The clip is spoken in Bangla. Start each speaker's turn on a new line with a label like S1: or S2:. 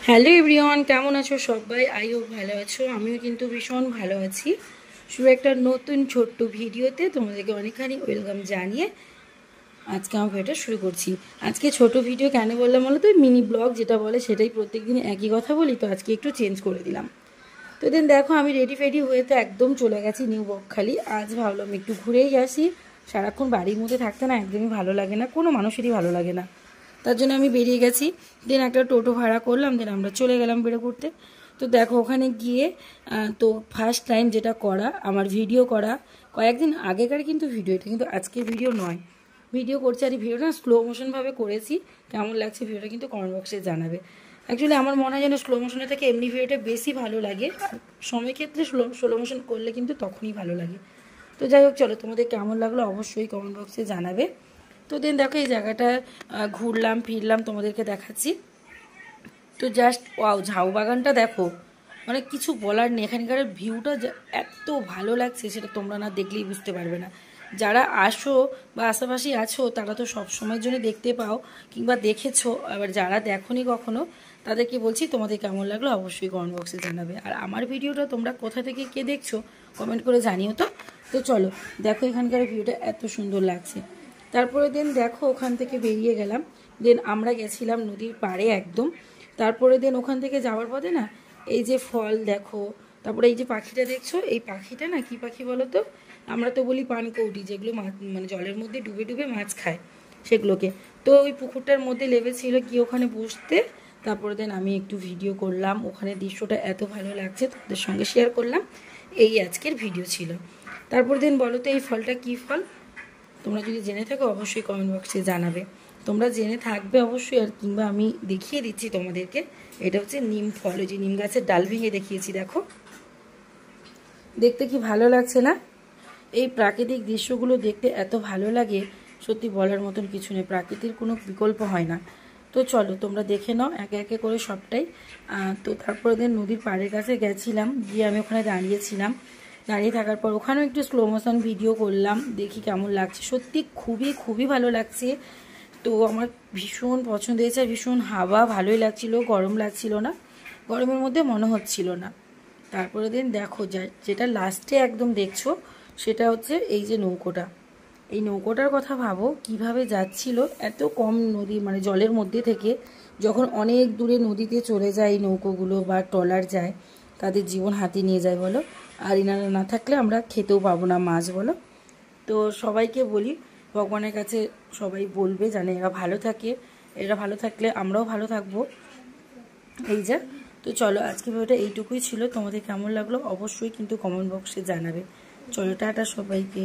S1: হ্যালো এভরিওয়ান, কেমন আছো সবাই? আই হোপ ভালো আছো। আমিও কিন্তু ভীষণ ভালো আছি। শুধু একটা নতুন ছোট্ট ভিডিওতে তোমাদেরকে অনেকখানি ওয়েলকাম জানিয়ে আজকে আমার ভিডিওটা শুরু করছি। আজকে ছোট ভিডিও কেন বললাম বলো তো, মিনি ব্লগ যেটা বলে সেটাই প্রত্যেকদিন একই কথা বলি, তো আজকে একটু চেঞ্জ করে দিলাম। তো দেন দেখো আমি রেডি ফেডি হয়ে তো একদম চলে গেছি নিউ বকখালি। আজ ভাবলাম একটু ঘুরেই আসি। সারাক্ষণ বাড়ির মধ্যে থাকতে না একদমই ভালো লাগে না, কোনো মানুষেরই ভালো লাগে না। তার জন্য আমি বেরিয়ে গেছি। দেন একটা টোটো ভাড়া করলাম, দেন আমরা চলে গেলাম বেরো করতে। তো দেখো ওখানে গিয়ে তো ফার্স্ট টাইম যেটা করা আমার ভিডিও করা, কয়েকদিন আগেকার কিন্তু ভিডিও, এটা কিন্তু আজকের ভিডিও নয়। ভিডিও করছি আর এই ভিডিওটা স্লো মোশনভাবে করেছি। কেমন লাগছে ভিডিওটা কিন্তু কমেন্ট বক্সে জানাবে। অ্যাকচুয়ালি আমার মনে হয় যেন স্লো মোশনের থেকে এমনি ভিডিওটা বেশি ভালো লাগে, আর সময় ক্ষেত্রে স্লো মোশন করলে কিন্তু তখনই ভালো লাগে। তো যাই হোক, চলো তোমাদের কেমন লাগলো অবশ্যই কমেন্ট বক্সে জানাবে। তো দেন দেখো এই জায়গাটা ঘুরলাম ফিরলাম তোমাদেরকে দেখাচ্ছি। তো জাস্ট ওয়াও, ঝাউ বাগানটা দেখো, মানে কিছু বলার নেই। এখানকার ভিউটা এত ভালো লাগছে, সেটা তোমরা না দেখলেই বুঝতে পারবে না। যারা আসো বা আশেপাশে আছো তারা তো সব সময়ের জন্য দেখতে পাও কিংবা দেখেছো, আবার যারা দেখোনি কখনো তাদেরকে বলছি তোমাদের কেমন লাগলো অবশ্যই কমেন্ট বক্সে জানাবে। আর আমার ভিডিওটা তোমরা কোথা থেকে কে দেখছো কমেন্ট করে জানিও তো। তো চলো দেখো এখানকার ভিউটা এত সুন্দর লাগছে। তারপরে দেন দেখো ওখান থেকে বেরিয়ে গেলাম। দেন আমরা গেছিলাম নদীর পাড়ে একদম। তারপরে দেন ওখান থেকে যাওয়ার পথে না এই যে ফল দেখো, তারপরে এই যে পাখিটা দেখছো, এই পাখিটা না কি পাখি বলো তো? আমরা তো বলি পানকৌড়ি, যেগুলো মাছ মানে জলের মধ্যে ডুবে ডুবে মাছ খায় সেগুলোকে। তো ওই পুকুরটার মধ্যে লেবেছিল কি ওখানে বসতে। তারপরে দেন আমি একটু ভিডিও করলাম, ওখানে দৃশ্যটা এত ভালো লাগছে তোমাদের সঙ্গে শেয়ার করলাম। এই আজকের ভিডিও ছিল। তারপর দেন বলো তো এই ফলটা কী ফল? তোমরা যদি জেনে থাকো অবশ্যই কমেন্ট বক্সে জানাবে। তোমরা জেনে থাকবে অবশ্যই, আর কিংবা আমি দেখিয়ে দিচ্ছি তোমাদেরকে। এটা হচ্ছে নিম ফল, ওই যে নিম গাছের ডাল ভেঙে দেখিয়েছি দেখো। দেখতে কি ভালো লাগছে না? এই প্রাকৃতিক দৃশ্যগুলো দেখতে এত ভালো লাগে, সত্যি বলার মতন কিছু নেই, প্রাকৃতির কোনো বিকল্প হয় না। তো চলো তোমরা দেখে নাও একে একে করে সবটাই। তো তারপরে দিন নদীর পাড়ের কাছে গেছিলাম, গিয়ে আমি ওখানে দাঁড়িয়েছিলাম। দাঁড়িয়ে থাকার পর ওখানেও একটু স্লো মোশন ভিডিও করলাম, দেখি কেমন লাগছে। সত্যি খুবই খুবই ভালো লাগছে। তো আমার ভীষণ পছন্দ হয়েছে, আর ভীষণ হাওয়া ভালোই লাগছিল, গরম লাগছিল না, গরমের মধ্যে মনে হচ্ছিল না। তারপরে দিন দেখো যেটা লাস্টে একদম দেখছো সেটা হচ্ছে এই যে নৌকোটা। এই নৌকোটার কথা ভাবো কিভাবে যাচ্ছিল এত কম নদী মানে জলের মধ্যে থেকে, যখন অনেক দূরে নদীতে চলে যায় এই নৌকোগুলো বা ট্রলার যায়, তাদের জীবন হাতে নিয়ে যায় বলো। আর ইনারা না থাকলে আমরা খেতেও পাবো না মাছ বলো। তো সবাইকে বলি ভগবানের কাছে, সবাই বলবে যেন এরা ভালো থাকে, এরা ভালো থাকলে আমরাও ভালো থাকবো। এই যা। তো চলো আজকে ভিডিওটা এইটুকুই ছিল, তোমাদের কেমন লাগলো অবশ্যই কিন্তু কমেন্ট বক্সে জানাবে। চলো টাটা সবাইকে।